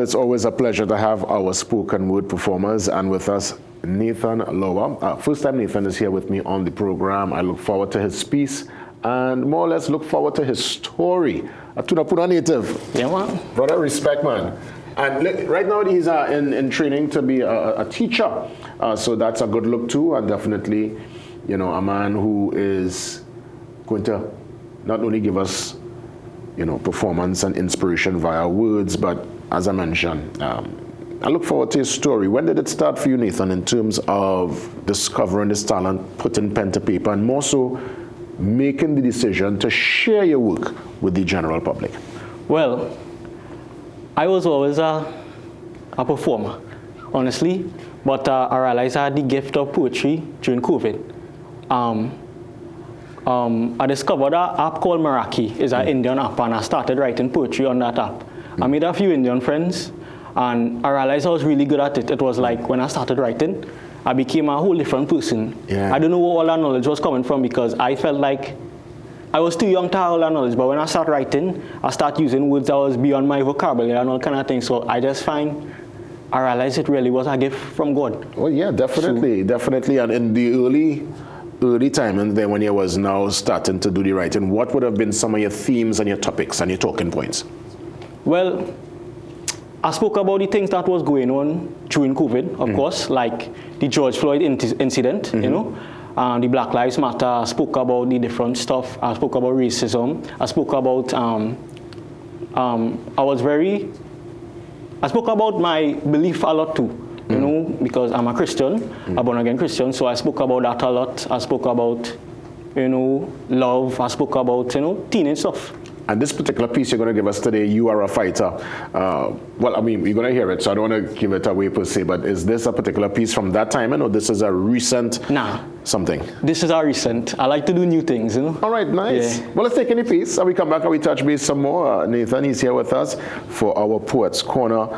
it's always a pleasure to have our spoken word performers, and with us, Nathan Lowhar. First time Nathan is here with me on the program. I look forward to his piece and more or less look forward to his story. Atuna native. Yeah, man. Brother, respect, man. And right now he's in training to be a teacher. So that's a good look too, and definitely, you know, a man who is going to not only give us, you know, performance and inspiration via words, but as I mentioned, I look forward to his story. When did it start for you, Nathan, in terms of discovering this talent, putting pen to paper, and more so making the decision to share your work with the general public? Well, I was always a performer, honestly, but I realized I had the gift of poetry during COVID. I discovered an app called Meraki. It's an Indian app, and I started writing poetry on that app. I made a few Indian friends, and I realized I was really good at it. It was like when I started writing, I became a whole different person. Yeah. I don't know where all that knowledge was coming from, because I felt like I was too young to have all that knowledge, but when I started writing, I started using words that was beyond my vocabulary and all kind of things. So I realized it really was a gift from God. Well, yeah, definitely, definitely. And in the early time, and then when you was now starting to do the writing, what would have been some of your themes and your topics and your talking points? Well, I spoke about the things that was going on during COVID, of course, like the George Floyd incident, you know, the Black Lives Matter. I spoke about the different stuff. I spoke about racism. I spoke about, I spoke about my belief a lot too, you know, because I'm a Christian, a born-again Christian, so I spoke about that a lot. I spoke about, you know, love. I spoke about, you know, teenage stuff. And this particular piece you're going to give us today, You Are a Fighter. Well, I mean, you're going to hear it, so I don't want to give it away per se, but is this a particular piece from that time, or this is a recent something? This is a recent. I like to do new things, you know. All right, nice. Yeah. Well, let's take any piece, and we come back and we touch base some more. Nathan, he's here with us for our Poets Corner.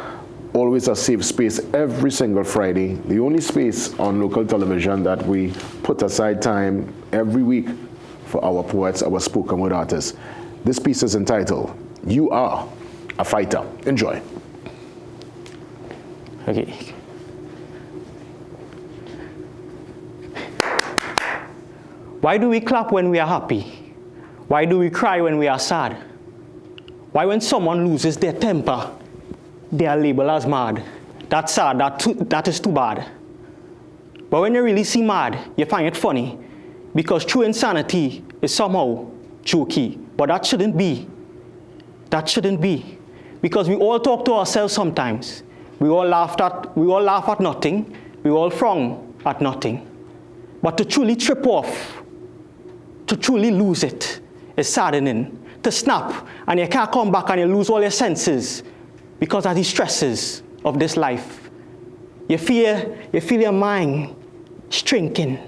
Always a safe space every single Friday. The only space on local television that we put aside time every week for our poets, our spoken word artists. This piece is entitled, You Are a Fighter. Enjoy. Okay. Why do we clap when we are happy? Why do we cry when we are sad? Why when someone loses their temper, they are labeled as mad? That's sad, that is too bad. But when you really see mad, you find it funny, because true insanity is somehow jokey. But that shouldn't be. That shouldn't be. Because we all talk to ourselves sometimes. We all laugh at nothing. We all frown at nothing. But to truly trip off, to truly lose it, is saddening. To snap and you can't come back and you lose all your senses because of the stresses of this life. You feel your mind shrinking.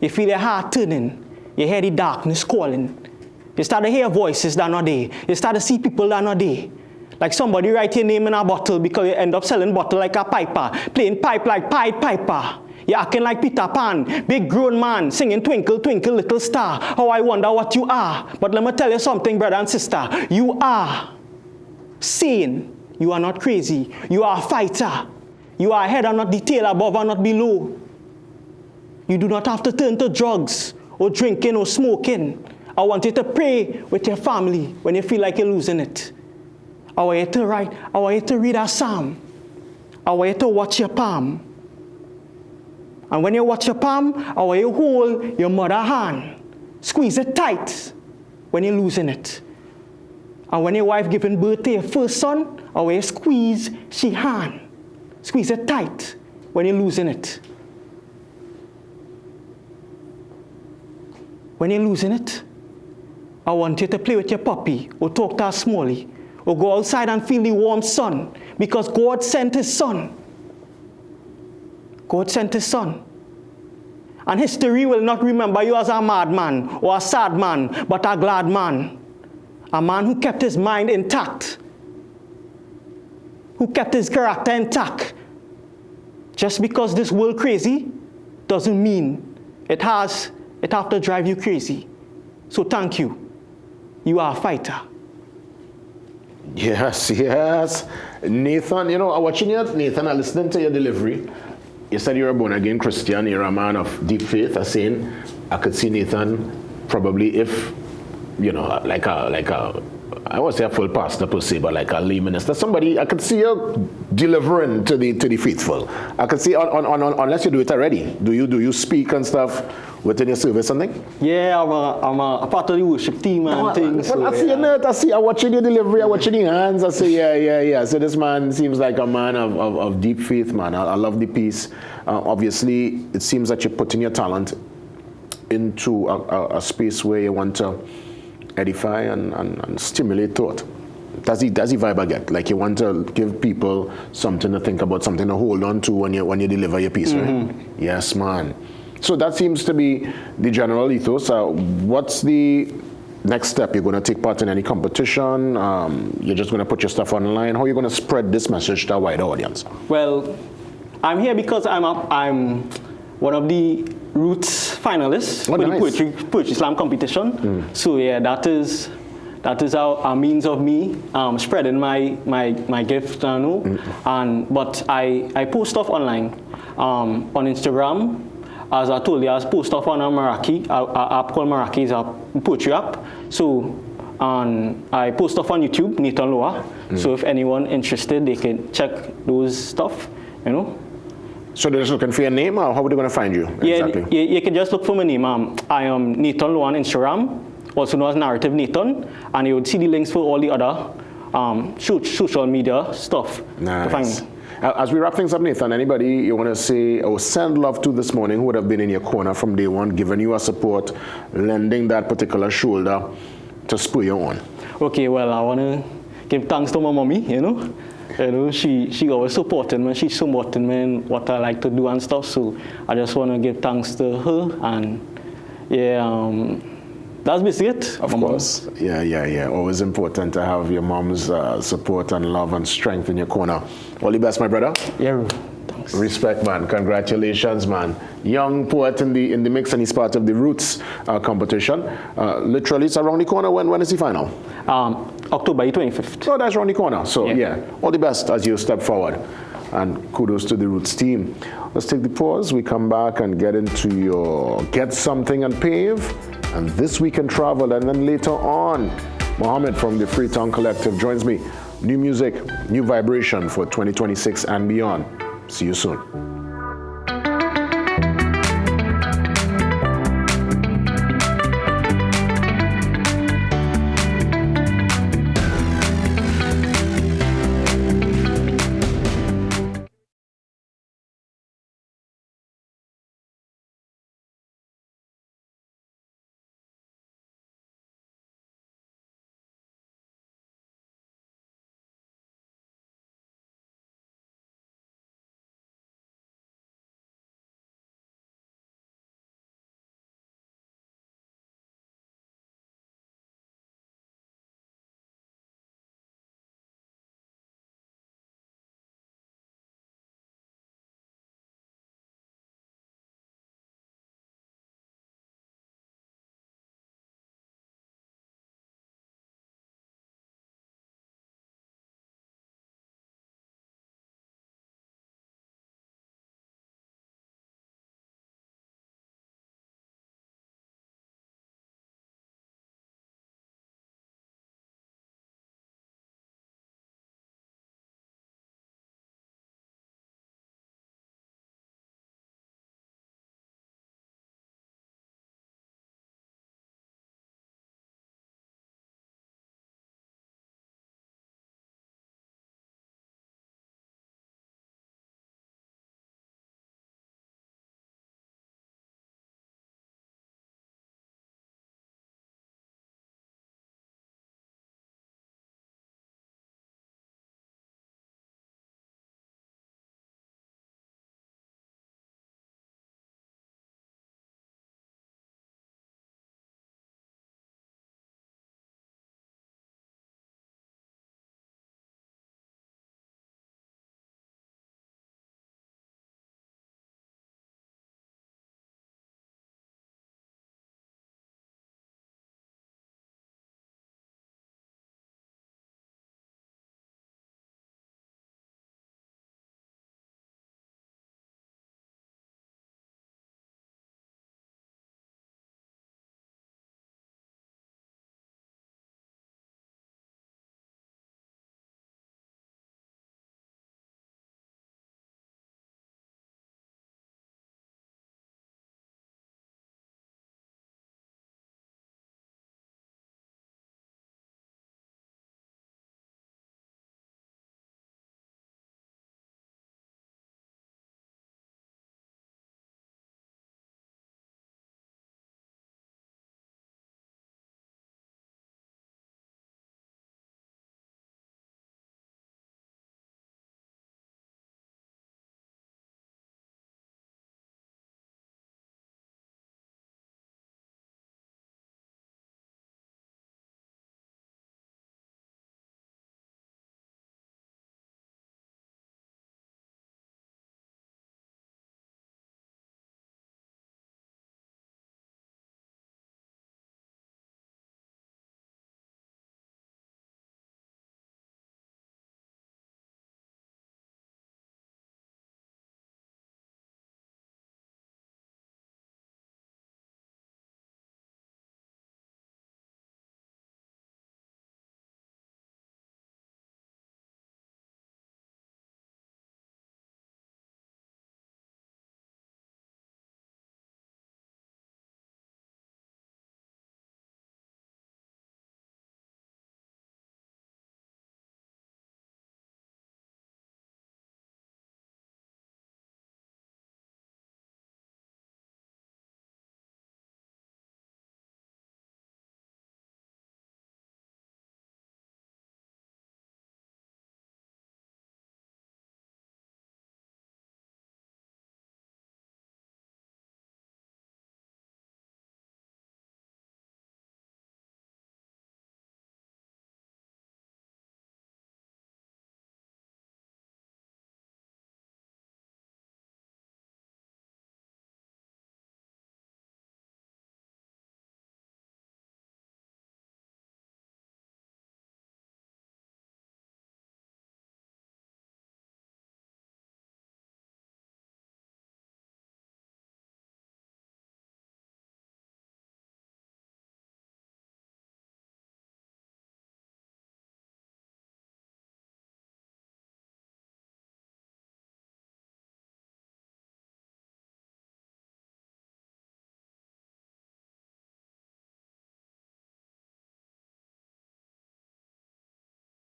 You feel your heart turning. You hear the darkness calling. You start to hear voices that are not there. You start to see people that are not there. Like somebody write your name in a bottle because you end up selling bottle like a piper, playing pipe like Pied Piper. You're acting like Peter Pan, big grown man, singing Twinkle, Twinkle, Little Star. How I wonder what you are. But let me tell you something, brother and sister. You are sane. You are not crazy. You are a fighter. You are ahead and not the tail, above and not below. You do not have to turn to drugs or drinking or smoking. I want you to pray with your family when you feel like you're losing it. I want you to write. I want you to read a psalm. I want you to watch your palm. And when you watch your palm, I want you to hold your mother's hand. Squeeze it tight when you're losing it. And when your wife giving birth to your first son, I want you to squeeze she hand. Squeeze it tight when you're losing it. When you're losing it, I want you to play with your puppy or talk to her smally or go outside and feel the warm sun, because God sent his son. God sent his son. And history will not remember you as a madman or a sad man, but a glad man. A man who kept his mind intact, who kept his character intact. Just because this world crazy doesn't mean it have to drive you crazy. So thank you. You are a fighter. Yes, yes. Nathan, I'm watching you, Nathan, I'm listening to your delivery. You said you're a born again Christian, you're a man of deep faith. I'm saying I could see Nathan probably if, I won't say a full pastor per se, but like a lay minister, somebody, I could see you delivering to the faithful. I could see, unless you do it already. Do you speak and stuff within your service and thing? Yeah, I'm a part of the worship team and things. So, I see your net, I'm watching your delivery, I'm watching your hands, I say, yeah. So this man seems like a man of deep faith, man. I love the piece. Obviously, it seems that you're putting your talent into a space where you want to edify and stimulate thought. That's the vibe I get. Like you want to give people something to think about, something to hold on to when you deliver your piece, right? Yes, man. So that seems to be the general ethos. What's the next step? You're going to take part in any competition? You're just going to put your stuff online? How are you going to spread this message to a wider audience? Well, I'm here because I'm one of the Roots finalists for the Poetry Slam competition. So yeah, that is a means of me spreading my gift, but I post stuff online on Instagram. As I told you, I post stuff on a Meraki, a app called Meraki, is a poetry app. So I post stuff on YouTube, Nathan Lowhar. So if anyone interested, they can check those stuff, So they're just looking for your name, or how are they going to find you? Exactly? Yeah, you can just look for my name. I am Nathan Lowhar on Instagram, also known as Narrative Nathan, and you would see the links for all the other social media stuff to find me. As we wrap things up, Nathan, anybody you want to say or send love to this morning who would have been in your corner from day one, giving you a support, lending that particular shoulder to spur you on? Okay, well, I want to give thanks to my mommy, she always supported me. She's supporting me in what I like to do and stuff. So I just want to give thanks to her. And that's basically it. Of course. Yeah. Always important to have your mom's support and love and strength in your corner. All the best, my brother. Yeah. Thanks. Respect, man. Congratulations, man. Young poet in the mix, and he's part of the Roots competition. Literally, it's around the corner. When is the final? October 25th. So that's around the corner. So yeah, all the best as you step forward. And kudos to the Roots team. Let's take the pause. We come back and get into your Get Something and Pave, and This Week in Travel. And then later on, Mohammed from the Freetown Collective joins me. New music, new vibration for 2026 and beyond. See you soon.